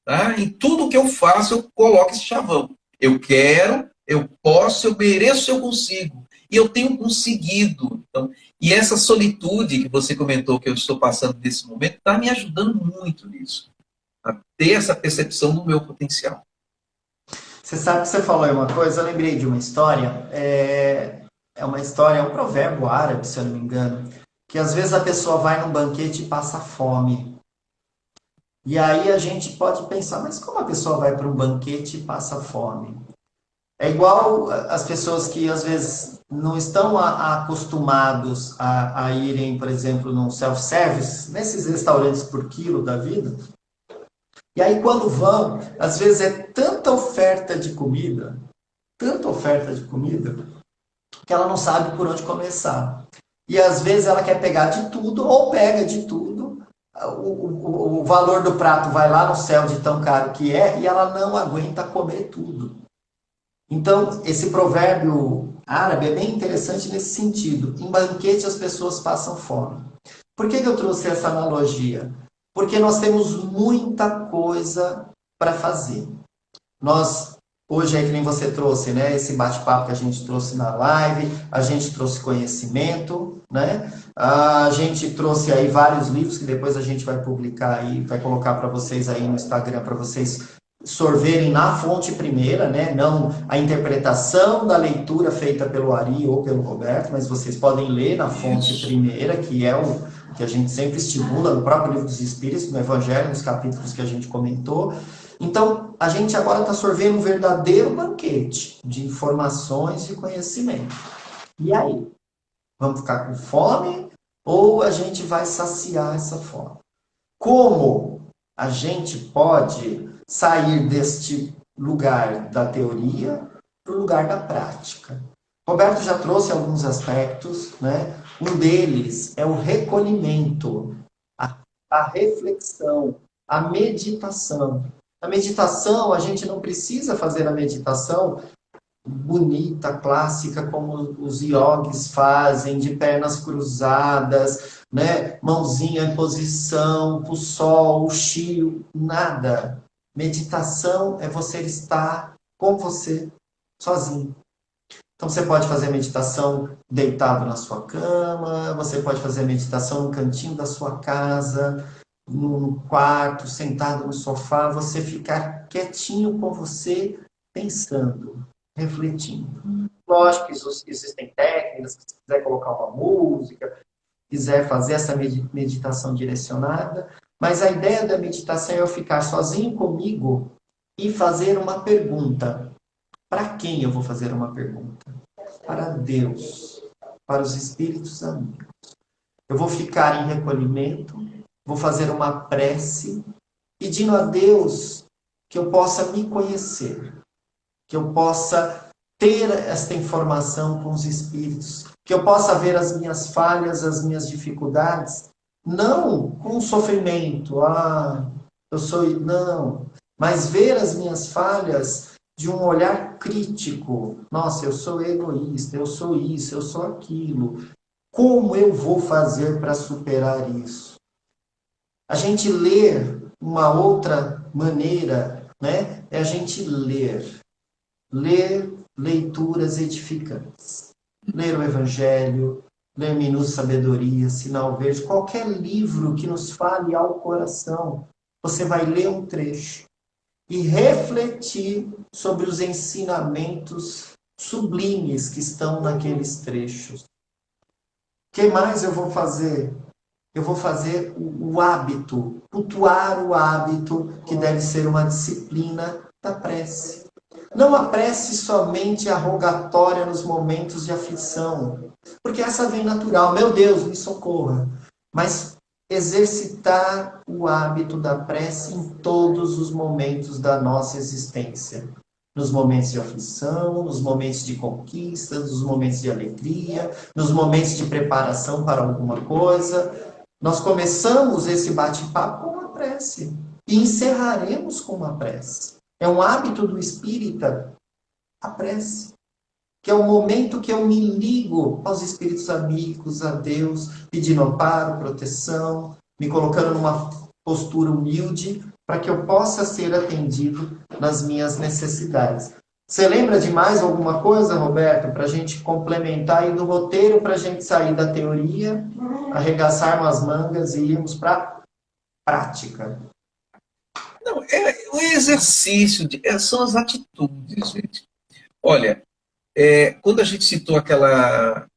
Tá? Em tudo que eu faço, eu coloco esse chavão. Eu quero, eu posso, eu mereço, eu consigo. E eu tenho conseguido. Então, e essa solitude que você comentou que eu estou passando nesse momento está me ajudando muito nisso. A ter essa percepção do meu potencial. Você sabe que você falou aí uma coisa, eu lembrei de uma história, é uma história, é um provérbio árabe, se eu não me engano, que às vezes a pessoa vai num banquete e passa fome. E aí a gente pode pensar, mas como a pessoa vai para um banquete e passa fome? É igual as pessoas que às vezes não estão acostumados a irem, por exemplo, num self-service, nesses restaurantes por quilo da vida. E aí quando vão, às vezes é tanta oferta de comida, que ela não sabe por onde começar. E às vezes ela quer pegar de tudo ou pega de tudo. O valor do prato vai lá no céu de tão caro que é e ela não aguenta comer tudo. Então, esse provérbio árabe é bem interessante nesse sentido. Em banquete as pessoas passam fome. Por que eu trouxe essa analogia? Porque nós temos muita coisa para fazer. Nós, hoje é que nem você trouxe, né? Esse bate-papo que a gente trouxe na live, a gente trouxe conhecimento, né? A gente trouxe aí vários livros que depois a gente vai publicar aí, vai colocar para vocês aí no Instagram, para vocês sorverem na fonte primeira, né? Não a interpretação da leitura feita pelo Ari ou pelo Roberto, mas vocês podem ler na fonte primeira, que é o que a gente sempre estimula no próprio Livro dos Espíritos, no Evangelho, nos capítulos que a gente comentou. Então, a gente agora está sorvendo um verdadeiro banquete de informações e conhecimento. E aí? Vamos ficar com fome ou a gente vai saciar essa fome? Como a gente pode sair deste lugar da teoria para o lugar da prática? Roberto já trouxe alguns aspectos, né? Um deles é o recolhimento, a reflexão, a meditação. A meditação, a gente não precisa fazer a meditação bonita, clássica, como os yogis fazem, de pernas cruzadas, né? Mãozinha em posição, o sol, o chio, nada. Meditação é você estar com você, sozinho. Então você pode fazer meditação deitado na sua cama, você pode fazer meditação no cantinho da sua casa, no quarto, sentado no sofá, você ficar quietinho com você, pensando, refletindo. Lógico que existem técnicas, se quiser colocar uma música, quiser fazer essa meditação direcionada, mas a ideia da meditação é eu ficar sozinho comigo e fazer uma pergunta. Para quem eu vou fazer uma pergunta? Para Deus, para os espíritos amigos. Eu vou ficar em recolhimento, vou fazer uma prece, pedindo a Deus que eu possa me conhecer, que eu possa ter esta informação com os espíritos, que eu possa ver as minhas falhas, as minhas dificuldades, não com sofrimento, eu sou, não, mas ver as minhas falhas de um olhar crítico. Nossa, eu sou egoísta, eu sou isso, eu sou aquilo. Como eu vou fazer para superar isso? A gente ler uma outra maneira, né? É a gente ler. Ler leituras edificantes. Ler o Evangelho, ler Minutos de Sabedoria, Sinal Verde, qualquer livro que nos fale ao coração. Você vai ler um trecho e refletir sobre os ensinamentos sublimes que estão naqueles trechos. O que mais eu vou fazer? Eu vou fazer o hábito, cultuar o hábito que deve ser uma disciplina da prece. Não a prece somente a rogatória nos momentos de aflição, porque essa vem natural. Meu Deus, me socorra. Mas exercitar o hábito da prece em todos os momentos da nossa existência. Nos momentos de aflição, nos momentos de conquista, nos momentos de alegria, nos momentos de preparação para alguma coisa. Nós começamos esse bate-papo com uma prece e encerraremos com uma prece. É um hábito do espírita a prece. que é o momento que eu me ligo aos espíritos amigos, a Deus, pedindo amparo, proteção, me colocando numa postura humilde para que eu possa ser atendido nas minhas necessidades. Você lembra de mais alguma coisa, Roberto, para a gente complementar aí do roteiro, para a gente sair da teoria, arregaçarmos as mangas e irmos para a prática? Não, é o exercício, são as atitudes, gente. Olha, quando a gente citou aquela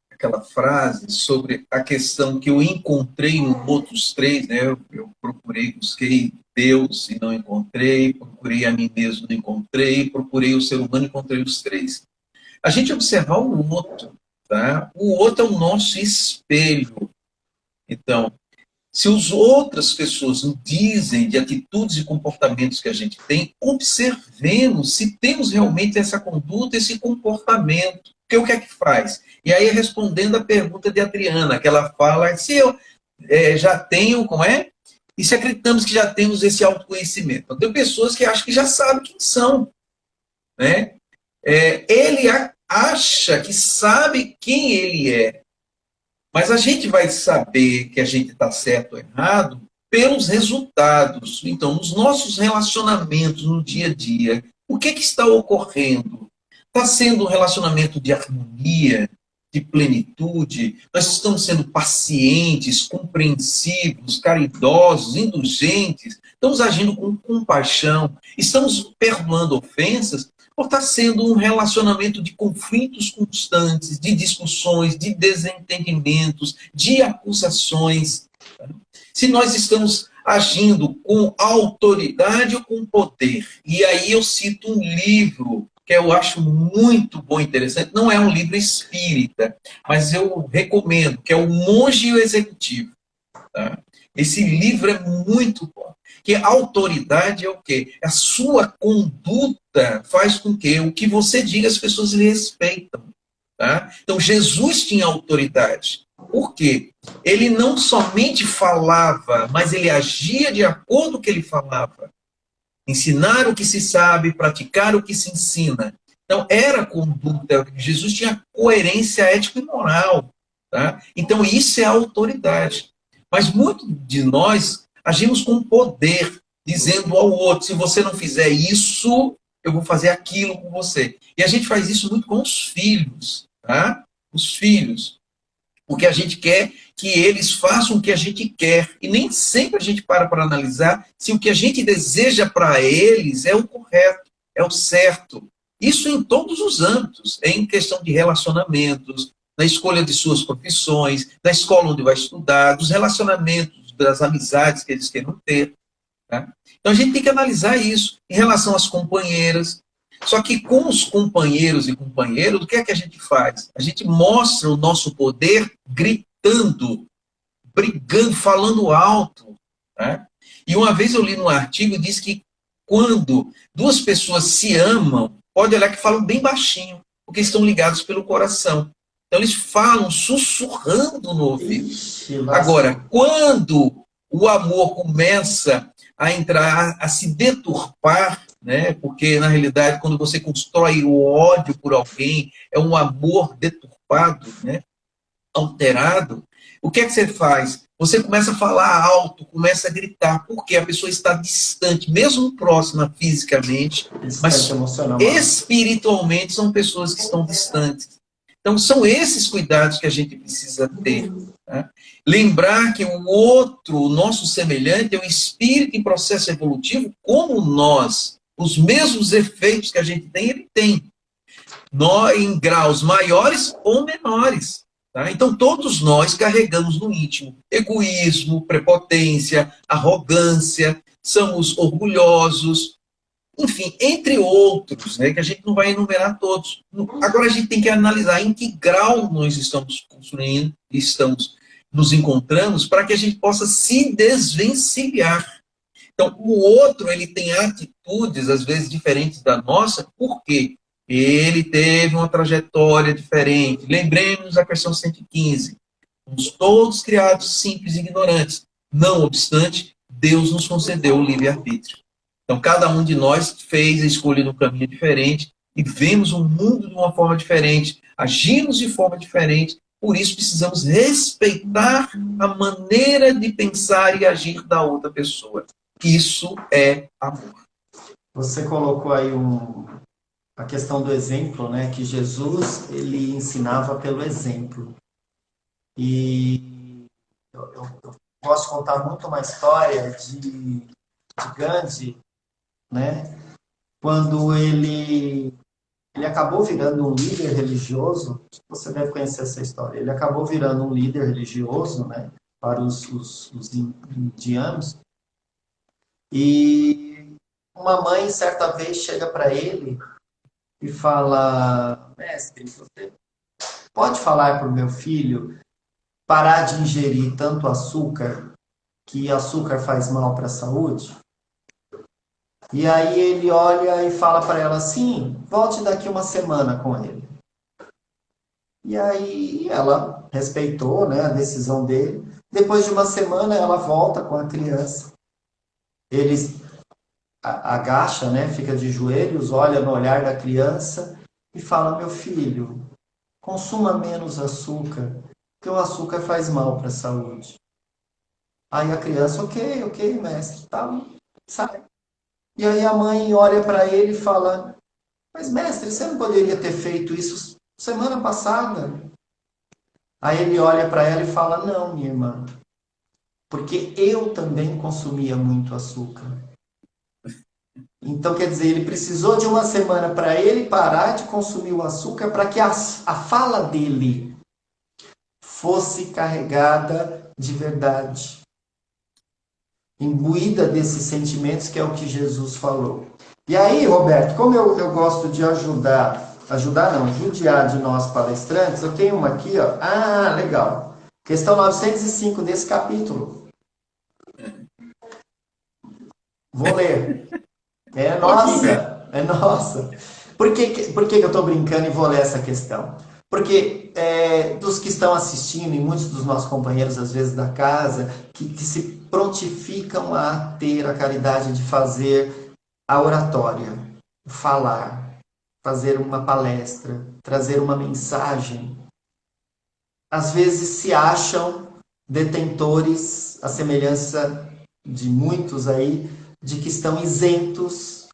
frase sobre a questão que eu encontrei nos outros três, né? Eu procurei, busquei Deus e não encontrei, procurei a mim mesmo e não encontrei, procurei o ser humano e encontrei os três. A gente observar o outro, tá? O outro é o nosso espelho. Então, se as outras pessoas nos dizem de atitudes e comportamentos que a gente tem, observemos se temos realmente essa conduta, esse comportamento. Porque o que é que faz? E aí, respondendo a pergunta de Adriana, que ela fala, se eu já tenho, como é? E se acreditamos que já temos esse autoconhecimento? Então, tem pessoas que acham que já sabem quem são. Né? Ele acha que sabe quem ele é. Mas a gente vai saber que a gente está certo ou errado pelos resultados. Então, nos nossos relacionamentos no dia a dia, o que está ocorrendo? Está sendo um relacionamento de harmonia, de plenitude? Nós estamos sendo pacientes, compreensivos, caridosos, indulgentes? Estamos agindo com compaixão? Estamos perdoando ofensas? Ou está sendo um relacionamento de conflitos constantes, de discussões, de desentendimentos, de acusações? Se nós estamos agindo com autoridade ou com poder? E aí eu cito um livro que eu acho muito bom e interessante. Não é um livro espírita, mas eu recomendo, que é O Monge e o Executivo. Tá? Esse livro é muito bom. Que a autoridade é o quê? A sua conduta faz com que o que você diga as pessoas lhe respeitam. Tá? Então, Jesus tinha autoridade. Por quê? Ele não somente falava, mas ele agia de acordo com o que ele falava. Ensinar o que se sabe, praticar o que se ensina. Então, era conduta. Jesus tinha coerência ética e moral. Tá? Então, isso é a autoridade. Mas muito de nós agimos com poder, dizendo ao outro, se você não fizer isso, eu vou fazer aquilo com você. E a gente faz isso muito com os filhos, tá? Os filhos. Porque a gente quer que eles façam o que a gente quer. E nem sempre a gente para analisar se o que a gente deseja para eles é o correto, é o certo. Isso em todos os âmbitos, em questão de relacionamentos, na escolha de suas profissões, na escola onde vai estudar, dos relacionamentos, das amizades que eles queiram ter. Tá? Então a gente tem que analisar isso em relação às companheiras. Só que com os companheiros e companheiras, o que é que a gente faz? A gente mostra o nosso poder gritando, brigando, falando alto. Tá? E uma vez eu li num artigo, diz que quando duas pessoas se amam, pode olhar que falam bem baixinho, porque estão ligados pelo coração. Então eles falam sussurrando no ouvido. Agora, quando o amor começa a entrar, a se deturpar, né? Porque na realidade quando você constrói o ódio por alguém, é um amor deturpado, né? Alterado, o que é que você faz? Você começa a falar alto, começa a gritar, porque a pessoa está distante, mesmo próxima fisicamente, mas espiritualmente são pessoas que estão distantes. Então, são esses cuidados que a gente precisa ter. Tá? Lembrar que o outro, o nosso semelhante, é um espírito em processo evolutivo, como nós. Os mesmos efeitos que a gente tem, ele tem. Nós, em graus maiores ou menores. Tá? Então, todos nós carregamos no íntimo egoísmo, prepotência, arrogância, somos orgulhosos, enfim, entre outros, né, que a gente não vai enumerar todos. Agora a gente tem que analisar em que grau nós estamos construindo, estamos nos encontramos, para que a gente possa se desvencilhar. Então, o outro, ele tem atitudes, às vezes, diferentes da nossa, por quê? Ele teve uma trajetória diferente. Lembremos a questão 115. Somos todos criados simples e ignorantes. Não obstante, Deus nos concedeu o livre-arbítrio. Então, cada um de nós fez a escolha de um caminho diferente e vemos o mundo de uma forma diferente, agimos de forma diferente, por isso precisamos respeitar a maneira de pensar e agir da outra pessoa. Isso é amor. Você colocou aí a questão do exemplo, né? Que Jesus, ele ensinava pelo exemplo. E eu posso contar muito uma história de Gandhi, né? Quando ele acabou virando um líder religioso, você deve conhecer essa história. Ele acabou virando um líder religioso, né? Para os indianos. E uma mãe, certa vez, chega para ele e fala: Mestre, você pode falar para o meu filho parar de ingerir tanto açúcar, que açúcar faz mal para a saúde? E aí ele olha e fala para ela assim: volte daqui uma semana com ele. E aí ela respeitou, né, a decisão dele. Depois de uma semana ela volta com a criança. Ele agacha, né, fica de joelhos, olha no olhar da criança e fala: meu filho, consuma menos açúcar, porque o açúcar faz mal para a saúde. Aí a criança: ok, mestre, tá, sai. E aí a mãe olha para ele e fala: mas mestre, você não poderia ter feito isso semana passada? Aí ele olha para ela e fala: não, minha irmã, porque eu também consumia muito açúcar. Então, quer dizer, ele precisou de uma semana para ele parar de consumir o açúcar para que a fala dele fosse carregada de verdade, imbuída desses sentimentos, que é o que Jesus falou. E aí, Roberto, como eu gosto de judiar de nós palestrantes, eu tenho uma aqui, ó. Ah, legal. Questão 905 desse capítulo. Vou ler. É nossa, é nossa. Por que eu estou brincando e vou ler essa questão? Porque dos que estão assistindo, e muitos dos nossos companheiros, às vezes, da casa, que se prontificam a ter a caridade de fazer a oratória, falar, fazer uma palestra, trazer uma mensagem, às vezes se acham detentores, à semelhança de muitos aí, de que estão isentos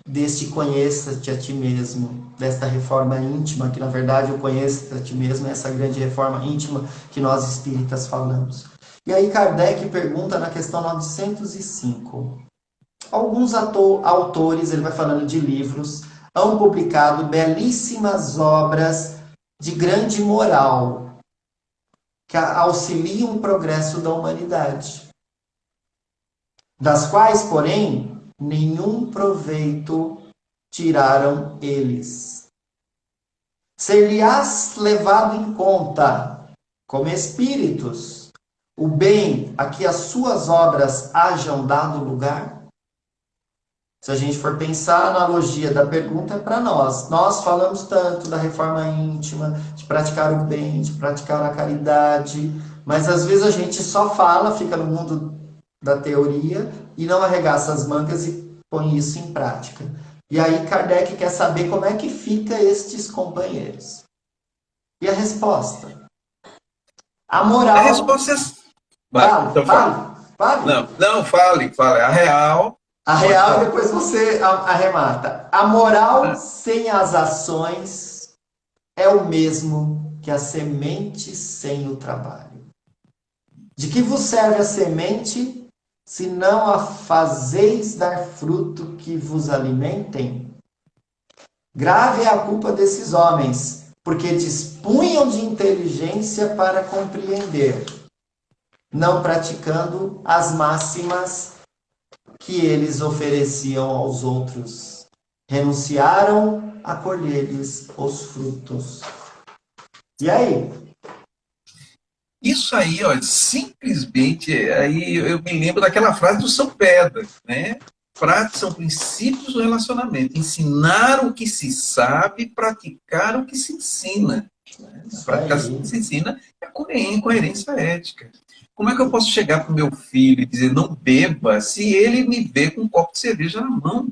deste conheça-te a ti mesmo, desta reforma íntima, que na verdade o conheça-te a ti mesmo é essa grande reforma íntima que nós espíritas falamos. E aí Kardec pergunta na questão 905. Alguns autores, ele vai falando de livros, hão publicado belíssimas obras de grande moral, que auxiliam o progresso da humanidade, das quais, porém, nenhum proveito tiraram eles. Ser-lhe-ás levado em conta, como espíritos, o bem a que as suas obras hajam dado lugar? Se a gente for pensar, a analogia da pergunta é para nós. Nós falamos tanto da reforma íntima, de praticar o bem, de praticar a caridade, mas às vezes a gente só fala, fica no mundo da teoria e não arregaça as mangas e põe isso em prática. E aí Kardec quer saber como é que fica estes companheiros. E a resposta? A moral... A resposta é... Fale, fale, fale. Não, fale. A real... A real, depois você arremata. A moral sem as ações é o mesmo que a semente sem o trabalho. De que vos serve a semente, se não a fazeis dar fruto que vos alimentem? Grave é a culpa desses homens, porque dispunham de inteligência para compreender, não praticando as máximas que eles ofereciam aos outros. Renunciaram a colher-lhes os frutos. E aí? Isso aí, ó, simplesmente, aí eu me lembro daquela frase do São Pedro, né? São princípios do relacionamento. Ensinar o que se sabe, praticar o que se ensina. Praticar o que se ensina é a coerência ética. Como é que eu posso chegar para o meu filho e dizer não beba, se ele me vê com um copo de cerveja na mão?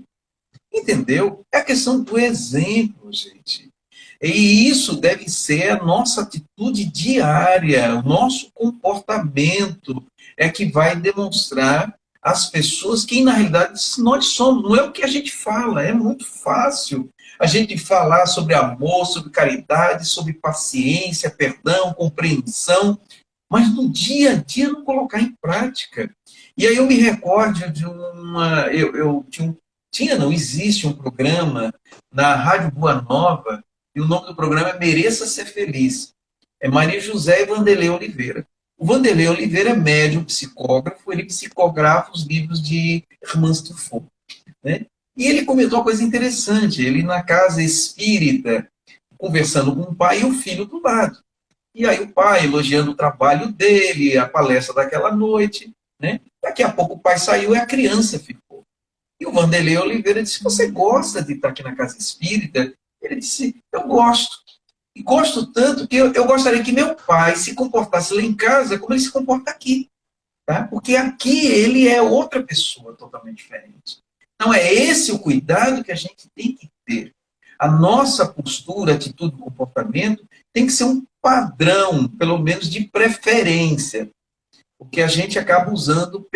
Entendeu? É a questão do exemplo, gente. E isso deve ser a nossa atitude diária, o nosso comportamento é que vai demonstrar às pessoas quem, na realidade, nós somos. Não é o que a gente fala, é muito fácil a gente falar sobre amor, sobre caridade, sobre paciência, perdão, compreensão, mas no dia a dia não colocar em prática. E aí eu me recordo de uma. Eu não existe um programa na Rádio Boa Nova, e o nome do programa é Mereça Ser Feliz. É Maria José e Vanderlei Oliveira. O Vanderlei Oliveira é médium, psicógrafo, ele psicografa os livros de Hermance Truffaut, né? E ele comentou uma coisa interessante, ele na casa espírita, conversando com o pai e o filho do lado. E aí o pai elogiando o trabalho dele, a palestra daquela noite, né? Daqui a pouco o pai saiu e a criança ficou. E o Vanderlei Oliveira disse: você gosta de estar aqui na casa espírita? Ele disse: eu gosto. E gosto tanto que eu gostaria que meu pai se comportasse lá em casa como ele se comporta aqui. Tá? Porque aqui ele é outra pessoa totalmente diferente. Então é esse o cuidado que a gente tem que ter. A nossa postura, atitude, comportamento tem que ser um padrão, pelo menos de preferência. Porque a gente acaba usando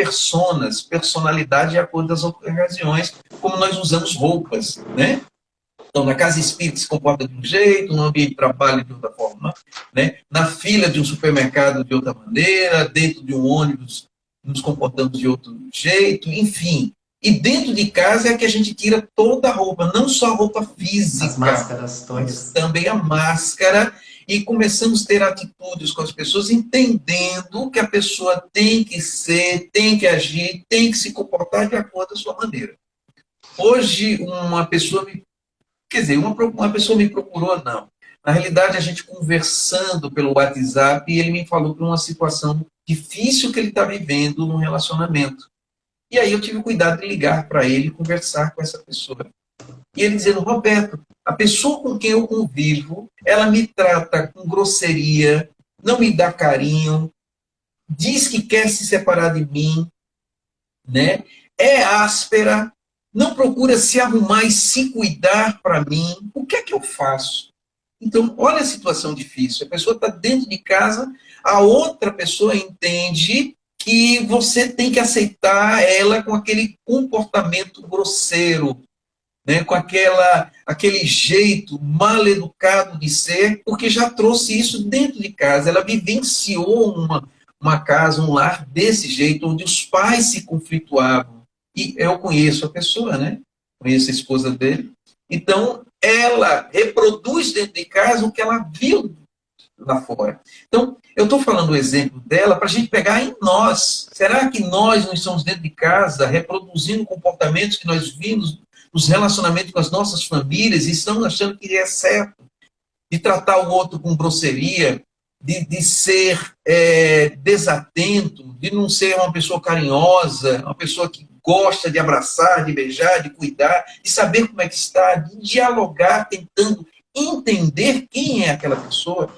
personalidade de acordo com as ocasiões, como nós usamos roupas, né? Então, na casa espírita se comporta de um jeito, no ambiente de trabalho de outra forma, né? Na fila de um supermercado de outra maneira, dentro de um ônibus nos comportamos de outro jeito, enfim. E dentro de casa é que a gente tira toda a roupa, não só a roupa física, As máscaras todas. mas também a máscara, e começamos a ter atitudes com as pessoas, entendendo que a pessoa tem que ser, tem que agir, tem que se comportar de acordo com a sua maneira. Hoje, uma pessoa me Quer dizer, uma pessoa me procurou, não. Na realidade, a gente conversando pelo WhatsApp, ele me falou de uma situação difícil que ele está vivendo no relacionamento. E aí eu tive o cuidado de ligar para ele e conversar com essa pessoa. E ele dizendo: Roberto, a pessoa com quem eu convivo, ela me trata com grosseria, não me dá carinho, diz que quer se separar de mim, né? É áspera, não procura se arrumar e se cuidar para mim. O que é que eu faço? Então, olha a situação difícil. A pessoa está dentro de casa, a outra pessoa entende que você tem que aceitar ela com aquele comportamento grosseiro, né? Com aquele jeito mal educado de ser, porque já trouxe isso dentro de casa. Ela vivenciou uma casa, um lar desse jeito, onde os pais se conflituavam. E eu conheço a pessoa, né? Conheço a esposa dele. Então, ela reproduz dentro de casa o que ela viu lá fora. Então, eu estou falando o exemplo dela para a gente pegar em nós. Será que nós não estamos dentro de casa reproduzindo comportamentos que nós vimos nos relacionamentos com as nossas famílias e estamos achando que é certo? De tratar o outro com grosseria, de ser desatento, de não ser uma pessoa carinhosa, uma pessoa que gosta de abraçar, de beijar, de cuidar, de saber como é que está, de dialogar, tentando entender quem é aquela pessoa.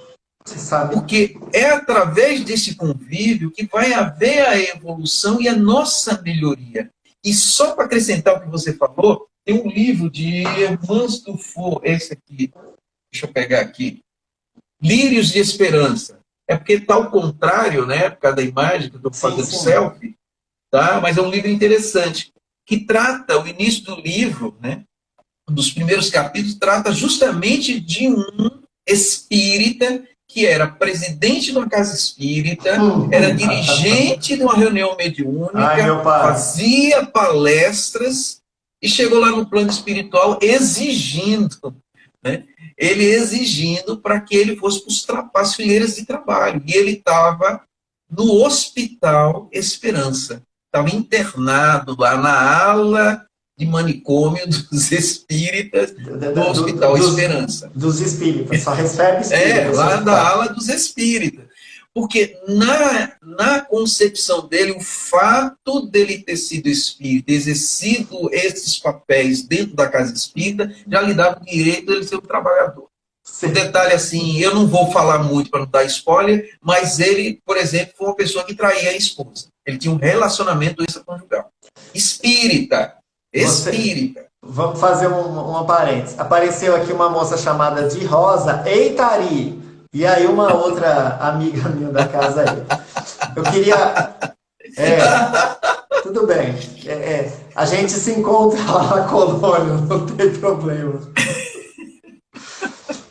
Você sabe. Porque é através desse convívio que vai haver a evolução e a nossa melhoria. E só para acrescentar o que você falou, tem um livro de Hermance Truffaut, esse aqui, deixa eu pegar aqui, Lírios de Esperança. É porque está ao contrário, né, por causa da imagem que eu estou fazendo selfie, tá? Mas é um livro interessante, que trata, o início do livro, né, dos primeiros capítulos, trata justamente de um espírita que era presidente de uma casa espírita, era dirigente de uma reunião mediúnica, fazia palestras e chegou lá no plano espiritual exigindo, né? Ele exigindo para que ele fosse para as fileiras de trabalho. E ele estava no Hospital Esperança. Estava internado lá na ala de manicômio dos espíritas do Hospital Esperança. Dos espíritas, só recebe espíritas. Lá da ala dos espíritas. Porque na concepção dele, o fato dele ter sido espírita, exercido esses papéis dentro da casa espírita, já lhe dava o direito de ele ser um trabalhador. Um detalhe assim, eu não vou falar muito para não dar spoiler, mas ele, por exemplo, foi uma pessoa que traía a esposa. Ele tinha um relacionamento extraconjugal. Espírita. Vamos fazer uma parênteses. Apareceu aqui uma moça chamada de Rosa. Eita, Ari! E aí uma outra amiga minha da casa aí. Eu queria... Tudo bem. A gente se encontra lá na colônia, não tem problema.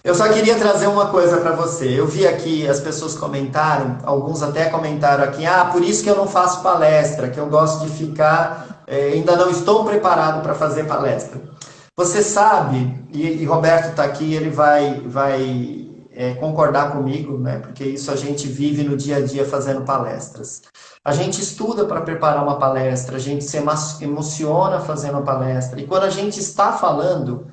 Eu só queria trazer uma coisa para você. Eu vi aqui, as pessoas comentaram, alguns até comentaram aqui, por isso que eu não faço palestra, que eu gosto de ficar, ainda não estou preparado para fazer palestra. Você sabe, e Roberto está aqui, ele vai concordar comigo, né? Porque isso a gente vive no dia a dia fazendo palestras. A gente estuda para preparar uma palestra, a gente se emociona fazendo a palestra, e quando a gente está falando,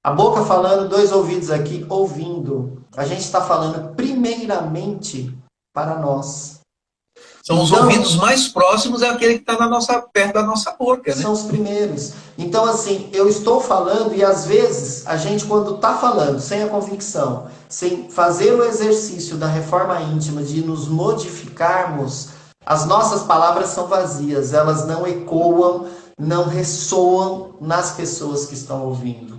a boca falando, dois ouvidos aqui ouvindo. A gente está falando primeiramente para nós. São os ouvidos mais próximos, é aquele que está perto da nossa boca, né? São os primeiros. Então, assim, eu estou falando e às vezes a gente, quando está falando sem a convicção, sem fazer o exercício da reforma íntima, de nos modificarmos, as nossas palavras são vazias, elas não ecoam, não ressoam nas pessoas que estão ouvindo.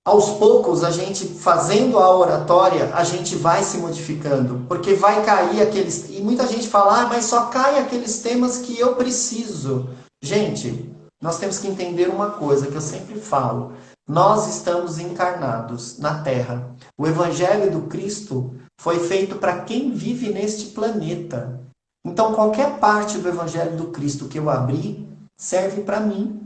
Aos poucos, a gente fazendo a oratória, a gente vai se modificando, porque vai cair aqueles... E muita gente fala, mas só cai aqueles temas que eu preciso. Gente, nós temos que entender uma coisa que eu sempre falo. Nós estamos encarnados na Terra. O Evangelho do Cristo foi feito para quem vive neste planeta. Então, qualquer parte do Evangelho do Cristo que eu abrir, serve para mim.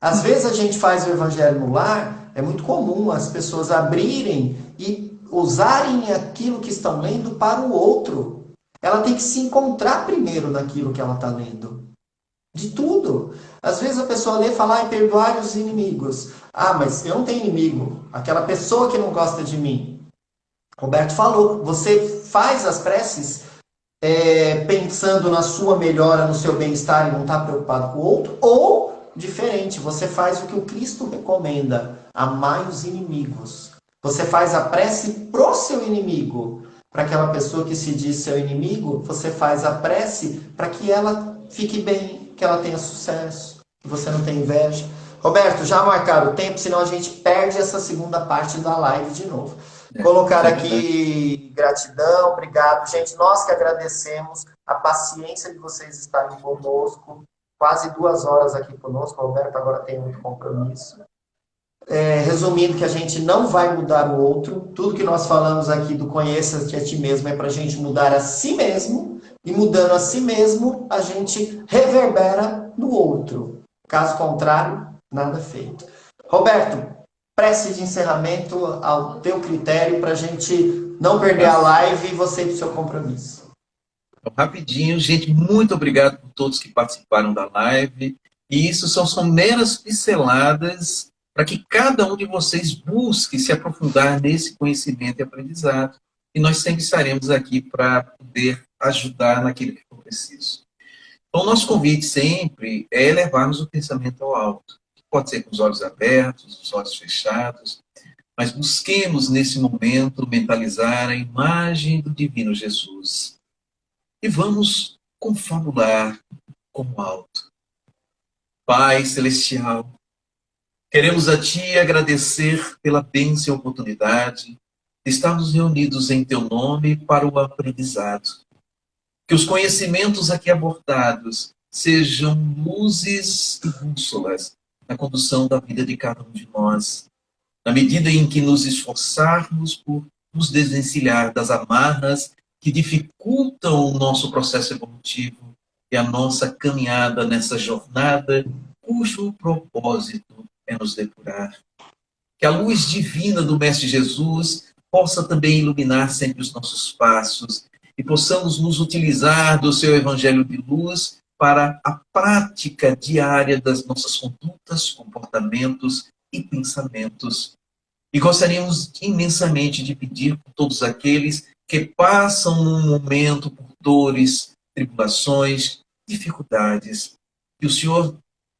Às vezes a gente faz o Evangelho no lar... É muito comum as pessoas abrirem e usarem aquilo que estão lendo para o outro. Ela tem que se encontrar primeiro naquilo que ela está lendo. De tudo. Às vezes a pessoa lê e fala, perdoar os inimigos. Mas eu não tenho inimigo. Aquela pessoa que não gosta de mim. Roberto falou, você faz as preces pensando na sua melhora, no seu bem-estar e não está preocupado com o outro, ou... diferente, você faz o que o Cristo recomenda, amai os inimigos. Você faz a prece pro seu inimigo. Para aquela pessoa que se diz seu inimigo, você faz a prece para que ela fique bem, que ela tenha sucesso, que você não tenha inveja. Roberto, já marcaram o tempo, senão a gente perde essa segunda parte da live de novo. Colocar aqui gratidão, obrigado. Gente, nós que agradecemos a paciência de vocês estarem conosco. Quase 2 horas aqui conosco, o Roberto agora tem muito compromisso. Resumindo que a gente não vai mudar o outro, tudo que nós falamos aqui do conheça-te a ti mesmo é para a gente mudar a si mesmo, e mudando a si mesmo, a gente reverbera no outro. Caso contrário, nada feito. Roberto, prece de encerramento ao teu critério para a gente não perder a live e você ir para o seu compromisso. Rapidinho, gente, muito obrigado por todos que participaram da live. E isso são meras pinceladas para que cada um de vocês busque se aprofundar nesse conhecimento e aprendizado. E nós sempre estaremos aqui para poder ajudar naquilo que for preciso. Então, o nosso convite sempre é levarmos o pensamento ao alto. Pode ser com os olhos abertos, os olhos fechados, mas busquemos nesse momento mentalizar a imagem do Divino Jesus. E vamos confabular como alto. Pai Celestial, queremos a Ti agradecer pela bênção e oportunidade de estarmos reunidos em Teu nome para o aprendizado. Que os conhecimentos aqui abordados sejam luzes e bússolas na condução da vida de cada um de nós, na medida em que nos esforçarmos por nos desvencilhar das amarras que dificultam o nosso processo evolutivo e a nossa caminhada nessa jornada, cujo propósito é nos depurar. Que a luz divina do Mestre Jesus possa também iluminar sempre os nossos passos e possamos nos utilizar do seu Evangelho de luz para a prática diária das nossas condutas, comportamentos e pensamentos. E gostaríamos imensamente de pedir por todos aqueles que passam num momento por dores, tribulações, dificuldades. Que o Senhor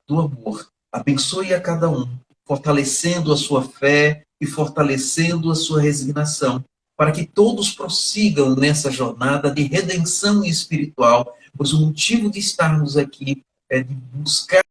do amor abençoe a cada um, fortalecendo a sua fé e fortalecendo a sua resignação, para que todos prossigam nessa jornada de redenção espiritual, pois o motivo de estarmos aqui é de buscar